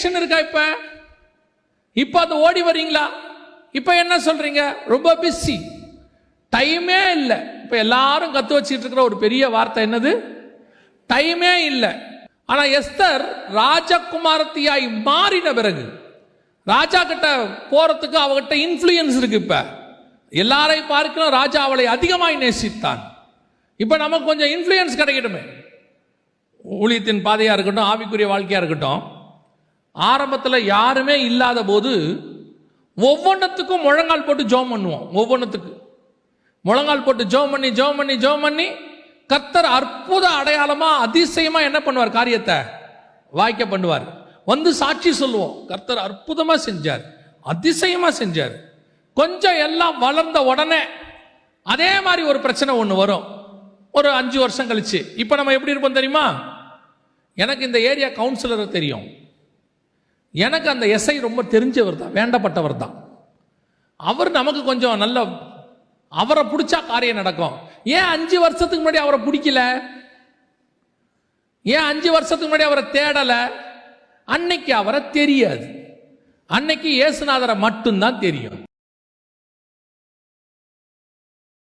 Dedication இருக்கா? இப்ப அது ஓடி வரீங்களா? இப்ப என்ன சொல்றீங்க? ரொம்ப பிஸி, டைமே இல்லை. இப்ப எல்லாரும் கத்து வச்சிட்டு இருக்கிற ஒரு பெரிய வார்த்தை என்னது? டைமே இல்லை. ஆனா எஸ்தர் ராஜகுமாரத்தியாய் மாறின பிறகு ராஜா கிட்ட போறதுக்கு அவகிட்ட இன்ஃப்ளூயன்ஸ் இருக்கு. இப்ப எல்லாரையும் பார்க்கணும், ராஜா அவளை அதிகமாய் நேசித்தான். இப்ப நமக்கு கொஞ்சம் இன்ஃப்ளூயன்ஸ் கிடைக்கட்டுமே. ஊழியத்தின் பாதையா இருக்கட்டும், ஆவிக்குரிய வாழ்க்கையா இருக்கட்டும், ஆரம்பத்தில் யாருமே இல்லாத போது ஒவ்வொன்றத்துக்கும் முழங்கால் போட்டு ஜெபம் பண்ணுவோம். ஒவ்வொன்றத்துக்கு முழங்கால் போட்டு ஜெபம் பண்ணி கர்த்தர் அற்புத அடையாளமா அதிசயமா என்ன பண்ணுவார்? காரியத்தை வாய்க்க பண்ணுவார். வந்து சாட்சி சொல்லுவோம், கர்த்தர் அற்புதமா செஞ்சார், அதிசயமா செஞ்சார். கொஞ்சம் எல்லாம் வளர்ந்த உடனே அதே மாதிரி ஒரு பிரச்சனை ஒன்று வரும். ஒரு 5 வருஷம் கழிச்சு இப்போ நம்ம எப்படி இருப்போம் தெரியுமா? எனக்கு இந்த ஏரியா கவுன்சிலர் தெரியும், எனக்கு அந்த எஸ்ஐ ரொம்ப தெரிஞ்சவர் தான், வேண்டப்பட்டவர் தான். அவர் நமக்கு கொஞ்சம் நல்ல, அவரை பிடிச்சா காரியம் நடக்கும். ஏன் 5 வருஷத்துக்கு முன்னாடி அவரை பிடிக்கல? ஏன் 5 வருஷத்துக்கு முன்னாடி அவரை தேடல? அன்னைக்கு அவரை தெரியாது. அன்னைக்கு இயேசுநாதரை மட்டும்தான் தெரியும்.